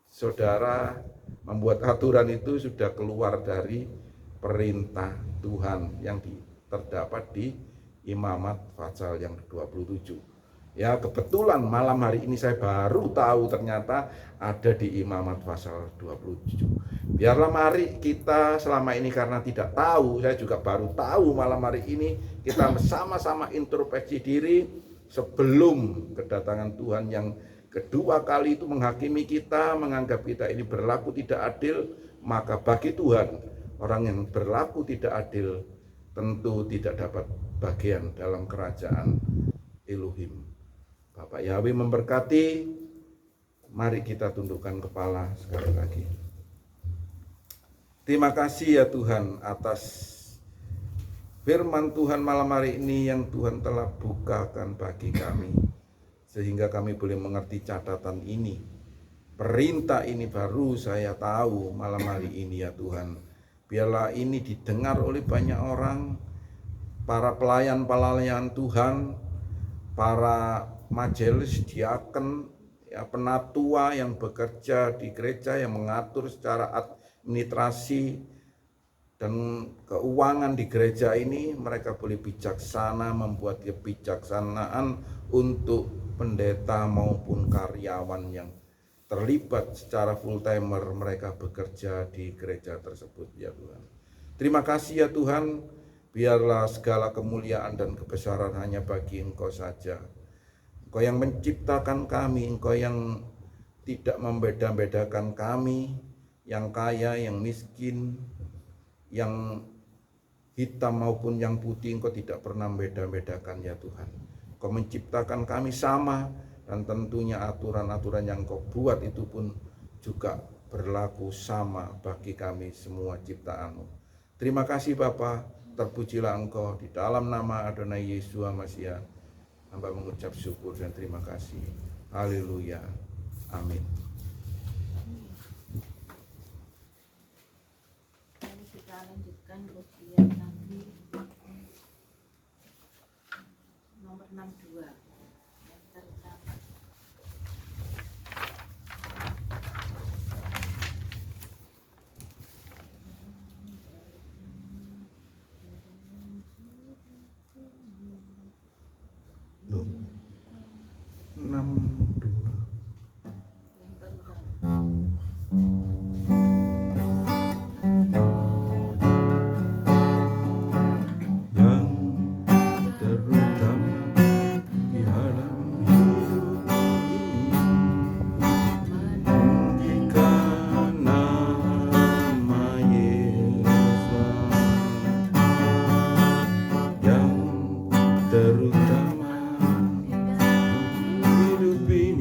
saudara, membuat aturan itu sudah keluar dari perintah Tuhan yang terdapat di Imamat pasal yang 27. Ya, kebetulan malam hari ini saya baru tahu ternyata ada di Imamat pasal 27. Biarlah mari kita selama ini karena tidak tahu, saya juga baru tahu malam hari ini, kita sama-sama introspeksi diri sebelum kedatangan Tuhan yang kedua kali itu menghakimi kita, menganggap kita ini berlaku tidak adil. Maka bagi Tuhan, orang yang berlaku tidak adil tentu tidak dapat bagian dalam kerajaan Elohim. Bapak Yahweh memberkati. Mari kita tundukkan kepala sekali lagi. Terima kasih ya Tuhan atas firman Tuhan malam hari ini yang Tuhan telah bukakan bagi kami, sehingga kami boleh mengerti catatan ini. Perintah ini baru saya tahu malam hari ini ya Tuhan. Biarlah ini didengar oleh banyak orang, para pelayan Tuhan, para majelis diaken, ya, penatua yang bekerja di gereja, yang mengatur secara administrasi dan keuangan di gereja ini. Mereka boleh bijaksana, membuat kebijaksanaan untuk pendeta maupun karyawan yang terlibat secara full timer, mereka bekerja di gereja tersebut ya Tuhan. Terima kasih ya Tuhan. Biarlah segala kemuliaan dan kebesaran hanya bagi Engkau saja. Engkau yang menciptakan kami, Engkau yang tidak membeda-bedakan kami, yang kaya, yang miskin, yang hitam maupun yang putih. Engkau tidak pernah membeda-bedakan ya Tuhan. Engkau menciptakan kami sama, dan tentunya aturan-aturan yang Engkau buat itu pun juga berlaku sama bagi kami semua ciptaan-Mu. Terima kasih Bapa, terpujilah Engkau di dalam nama Adonai Yesus Masiah. Hamba mengucap syukur dan terima kasih. Haleluya. Amin. Mari kita lanjutkan ujian lagi. Nomor 62 yang terdapat. Loh, 62. Yang terdapat. Yang terutama di dalam hidup ini, meninggikan nama Yesus. Yang terutama hidup ini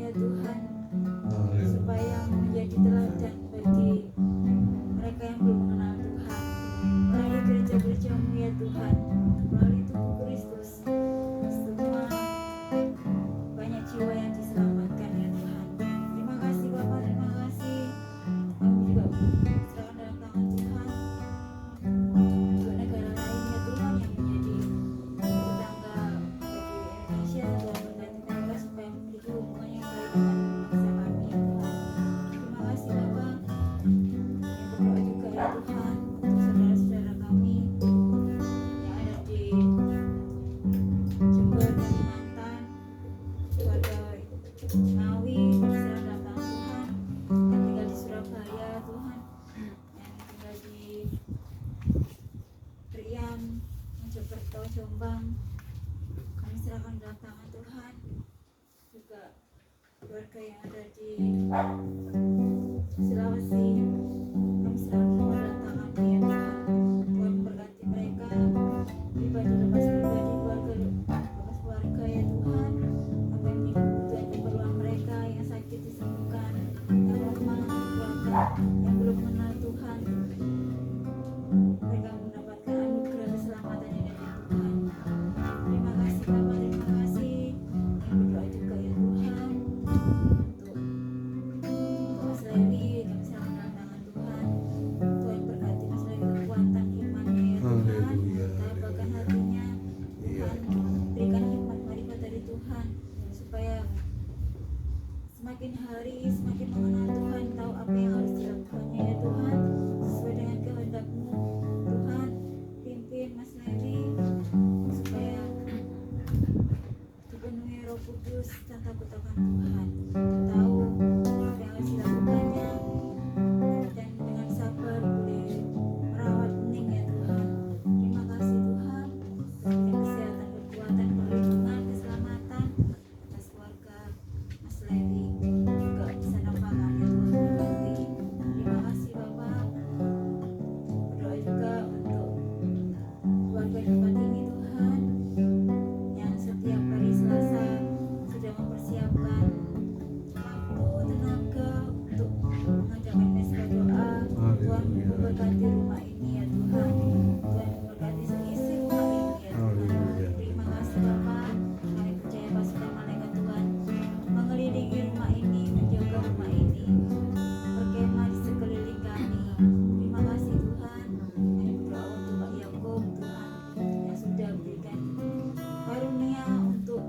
ya Tuhan, Haleluya. supaya menjadi teladan bagi mereka yang belum mengenal Tuhan, melalui gereja-gereja-Mu ya Tuhan, melalui tubuh Kristus, semua banyak jiwa yang diselamatkan ya Tuhan. Terima kasih Bapak, terima kasih. Kami juga serahkan dalam tangan Tuhan untuk negara lain ya Tuhan yang menjadi tetangga bagi Indonesia. Tuhan berkati mereka supaya memiliki hubungan yang baik dengan bangsa kami ya Tuhan. Terima kasih Bapak. Yang berdoa juga ya Tuhan untuk saudara-saudara kami yang ada di Jember, Kalimantan, keluarga Ngawi, berserah dalam tangan Tuhan, yang tinggal di Surabaya Tuhan, yang tinggal di Riau, Mojokerto, Jombang, kami serahkan dalam tangan Tuhan. Juga keluarga yang ada di Sulawesi, kami serahkan dalam tangan-Mu ya Tuhan. Tuhan memberkati mereka, pribadi lepas pribadi, keluarga lepas keluarga ya Tuhan. Apa yang menjadi kebutuhan keperluan mereka yang sakit disembuhkan, yang lemah dikuatkan, yang belum mengenal Tuhan, mereka mendapatkan anugerah keselamatan yang dari Tuhan. Terima kasih Bapak, terima kasih. Yang berdoa juga ya Tuhan untuk Mas Lewi, kami serahkan dalam tangan Tuhan. Tuhan berkati Mas Lewi kekuatan imannya ya Tuhan, Haleluya. tabahkan hatinya Iya. Tuhan, berikan hikmat marifat dari Tuhan supaya semakin hari semakin mengenal Tuhan, tahu apa yang harus dilakukannya ya Tuhan, sesuai dengan kehendak-Mu Tuhan. Pimpin Mas Lewi supaya dipenuhi Roh Kudus dan takut akan Tuhan, tahu apa yang harus dilakukannya, dan dengan sabar boleh merawat bening ya Tuhan. Terima kasih Tuhan, berikan kesehatan, kekuatan, perlindungan, keselamatan atas keluarga Mas Lewi, juga bisa nampakan ya Tuhan berkati. Terima kasih Bapak. Berdoa juga untuk keluarga di tempat ini Tuhan, yang setiap hari Selasa sudah mempersiapkan waktu, tenaga untuk mengadakan mesbah doa. Tuhan memberkati rumah ini ya Tuhan, Tuhan memberkati seisi rumah ini ya Tuhan. Terima kasih Bapak. Kami percaya pasukan malaikat Tuhan mengelilingi rumah ini, menjaga rumah ini, berkemah di sekeliling kami. Terima kasih Tuhan. Kami berdoa untuk Pak Yakob Tuhan yang sudah berikan karunia untuk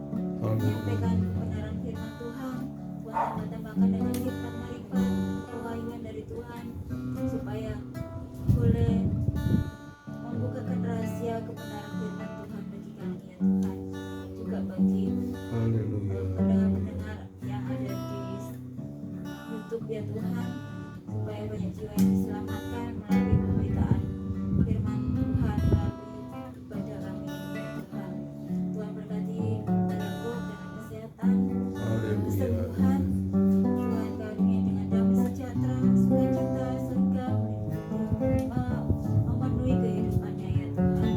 menyampaikan kebenaran firman Tuhan. Tuhan tambah-tambahkan dengan hikmat marifat, kewahyuan dari Tuhan, supaya boleh membukakan rahasia kebenaran firman Tuhan bagi kami ya Tuhan, juga bagi Haleluya. pendengar-pendengar yang ada di YouTube ya Tuhan, supaya banyak jiwa yang diselamatkan melalui pemberitaan firman Tuhan, melalui ibadah kami ya Tuhan. Tuhan berkati Pak Yakob dengan kesehatan, Haleluya. kesembuhan, Tuhan karunia dengan damai sejahtera, sukacita, surga memenuhi kehidupannya ya Tuhan.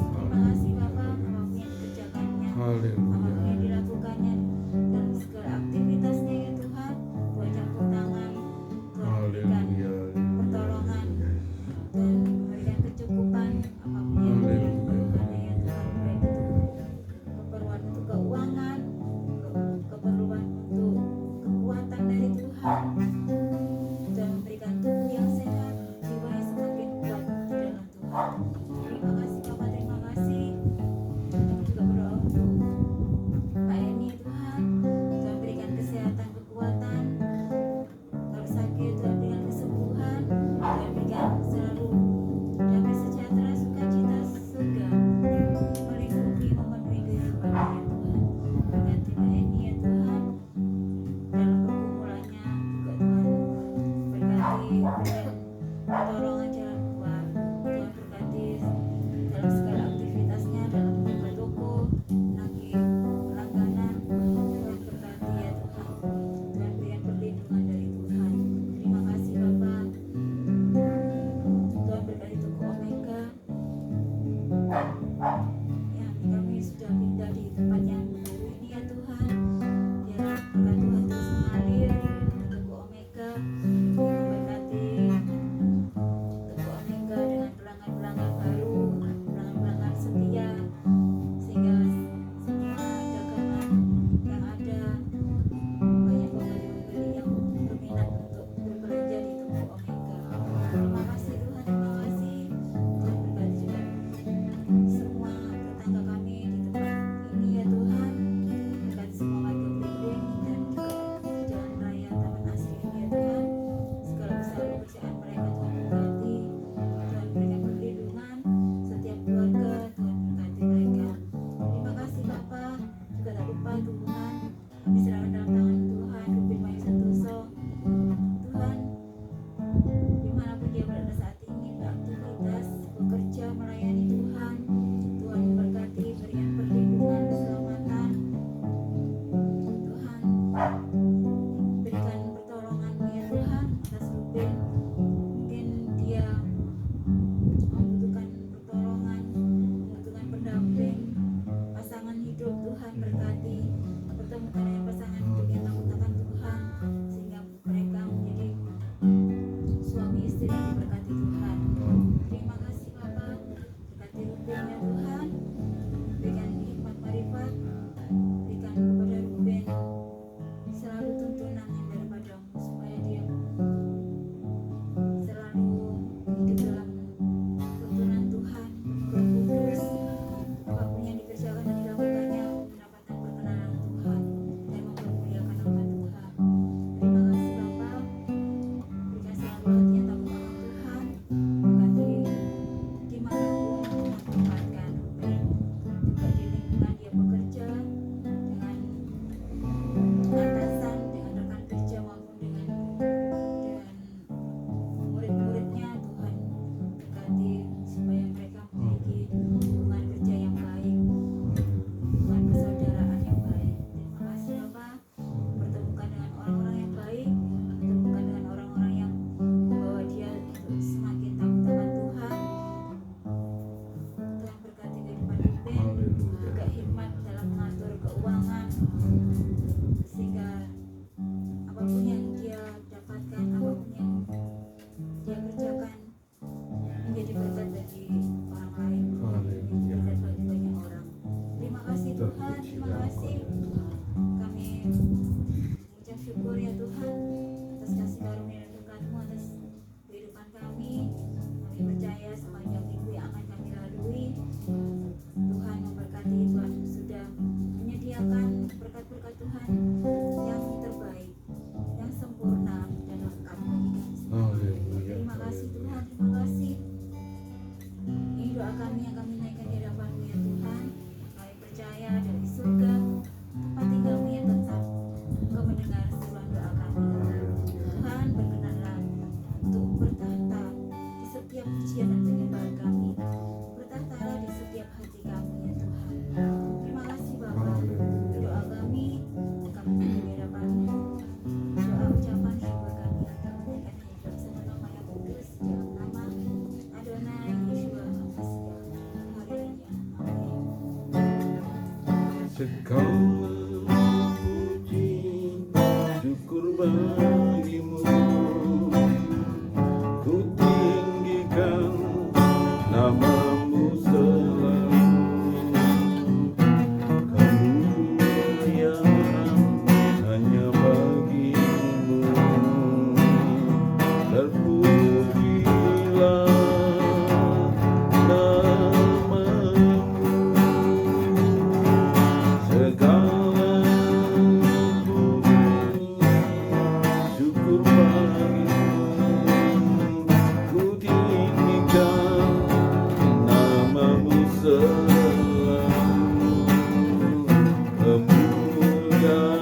Terima kasih Bapak, apapun yang dikerjakannya, apapun Haleluya. yang dilakukannya dalam segala aktivitasnya ya Tuhan, Tuhan campur tangan, Tuhan berikan Haleluya. pertolongan, Tuhan memberikan kecukupan apapun yang diperlukannya ya Tuhan, baik itu keperluan untuk keuangan, keperluan untuk kekuatan dari Tuhan. Tuhan memberikan tubuh yang sehat, jiwa yang semakin kuat di dalam Tuhan. Terima kasih Bapak, terima kasih. Kami juga berdoa untuk Pak Eni Tuhan, Tuhan berikan kesehatan, kekuatan, kalau sakit Tuhan berikan kesembuhan, Tuhan berikan selalu damai sejahtera, sukacita, surga melindungi, memenuhi kehidupannya ya Tuhan. Berkati Pak Eni ya Tuhan dalam pergumulannya juga Tuhan, berkati dan pertolongan jalan keluar. Tuhan berkati dalam segala aktivitasnya, dalam membuka toko, menagih langganan. Tuhan berkati ya Tuhan, Tuhan berikan perlindungan dari Tuhan. Terima kasih Bapak. Tuhan berkati toko Omega yang kami sudah pindah di tempat yang baru ini ya Tuhan. Biar berkat Tuhan terus bekerja melayani Tuhan. Tuhan memberkati, berikan perlindungan, keselamatan. Tuhan berikan pertolongan-Mu ya Tuhan atas Ruben. Mungkin dia membutuhkan pertolongan, membutuhkan pendamping, pasangan hidup. Tuhan berkati, pertemukan dengan pasangan hidup yang takut akan Tuhan, sehingga mereka menjadi suami istri yang diberkati Tuhan. Terima kasih Bapa, berkati Ruben ya Tuhan, berikan hikmat marifat, berikan kepada Ruben selalu tuntunan yang daripada-Mu, supaya dia selalu hidup dalam tuntunan Tuhan, Roh Kudus. Apapun yang dikerjakan dan dilakukannya mendapatkan perkenanan Tuhan dan mempermuliakan nama Tuhan. Terima kasih Bapa, berikan selalu hati yang takut akan Tuhan, berkati dimanapun Tuhan tempatkan Ruben, juga di lingkungan dia bekerja, dengan atasan, dengan rekan kerja maupun dengan murid-muridnya. Tuhan berkati supaya mereka memiliki hubungan kerja yang baik, hubungan persaudaraan yang baik. Terima kasih Bapak, pertemukan dengan orang-orang yang baik, pertemukan dengan orang-orang yang membawa dia untuk semakin takut akan Tuhan. Tuhan berkati kehidupan Ruben, juga hikmat dalam mengatur keuangan, sehingga apapun yang dia dapatkan, apapun yang dia kerjakan menjadi berkat bagi orang lain, menjadi berkat bagi banyak orang. Terima kasih Tuhan, terima kasih. Kami mengucap syukur ya Tuhan atas kasih karunia dan berkat-Mu atas kehidupan kami. Kami percaya sepanjang minggu yang akan kami lalui, Tuhan memberkati. Tuhan sudah menyediakan berkat-berkat Tuhan yang terbaik, yang sempurna dan lengkap bagi kami semua. Terima kasih Tuhan, terima kasih. Ini doa kami yang kami naikkan di hadapan-Mu ya Tuhan. Kami percaya dari surga tempat tinggal-Mu yang tetap, Engkau mendengar seruan doa kami. Tuhan berkenanlah untuk bertahta di setiap pujian dan penyembahan kami. Bertahtalah di setiap hati kami ya Tuhan. Terima kasih Bapa. Doa kami naikkan di hadapan-Mu. Doa ucapan syukur kami kami naikkan di dalam satu nama yang kudus, dalam nama Adonai Yeshua HaMashiach. Haleluya. Amin. Segala puji syukur bagi-Mu, ku tinggikan nama-Mu selalu. Kemuliaan hanya bagi-Mu, terpujilah nama-Mu. Segala puji syukur bagi-Mu, ku tinggikan nama-Mu selalu. Kemuliaan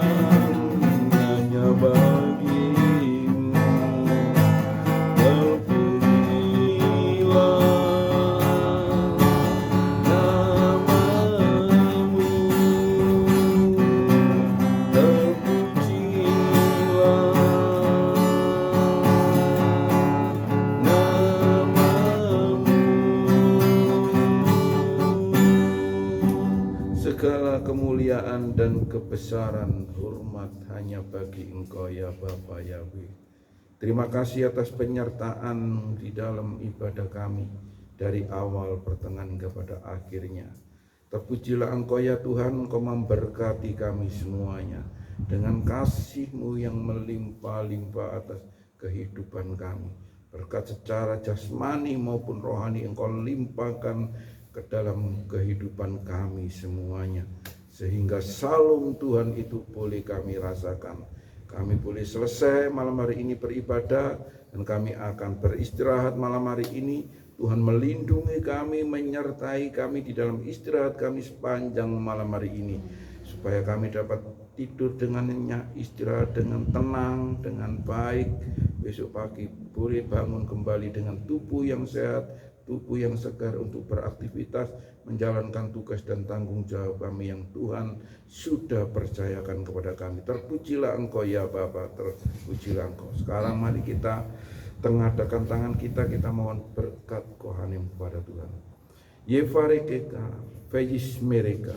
hanya bagi-Mu, terpujilah nama-Mu, terpujilah nama-Mu. Segala kemuliaan dan kebesaran hormat hanya bagi Engkau ya Bapa Yahweh. Terima kasih atas penyertaan di dalam ibadah kami dari awal pertengahan kepada akhirnya. Terpujilah Engkau ya Tuhan, Engkau memberkati kami semuanya dengan kasih-Mu yang melimpah-limpah atas kehidupan kami. Berkat secara jasmani maupun rohani Engkau limpahkan ke dalam kehidupan kami semuanya, sehingga salum Tuhan itu boleh kami rasakan. Kami boleh selesai malam hari ini beribadah, dan kami akan beristirahat malam hari ini. Tuhan melindungi kami, menyertai kami di dalam istirahat kami sepanjang malam hari ini, supaya kami dapat tidur dengan nyenyak, istirahat dengan tenang, dengan baik. Besok pagi boleh bangun kembali dengan tubuh yang sehat, tubuh yang segar untuk beraktivitas, menjalankan tugas dan tanggung jawab kami yang Tuhan sudah percayakan kepada kami. Terpujilah Engkau ya Bapa, terpujilah Engkau. Sekarang mari kita tengadakan tangan kita mohon berkat kohanim kepada Tuhan. Yevarekeka, fejis mereka,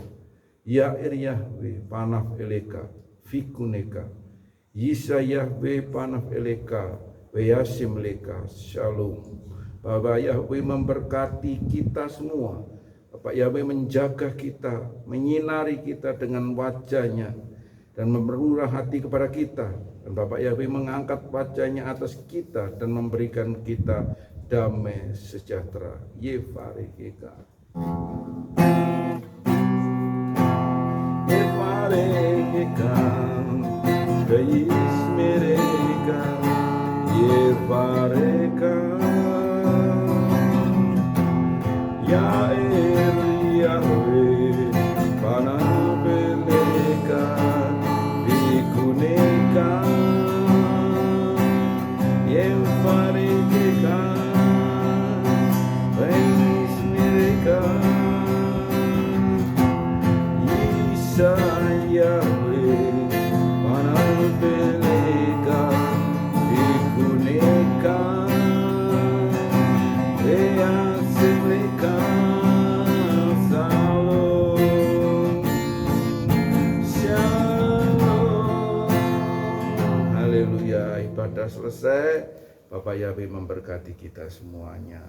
ya Yahweh panaf eleka, fikuneka, Yisa Yahweh panaf eleka, veyasim leka, shalom. Bapak Yahweh memberkati kita semua. Bapak Yahweh menjaga kita, menyinari kita dengan wajahnya, dan membermurah hati kepada kita. Dan Bapak Yahweh mengangkat wajahnya atas kita dan memberikan kita damai sejahtera. Yevarekeka. Yevarekeka, vejis mereka, Yevareka, ya Yahweh, panabeleka, vikuneka, Yevarekeka, vejis mereka, Yisa Yahweh, panabeleka, vikuneka, veyasim leka, shalom, shalom. Haleluya, ibadah selesai. Bapak Yahweh memberkati kita semuanya.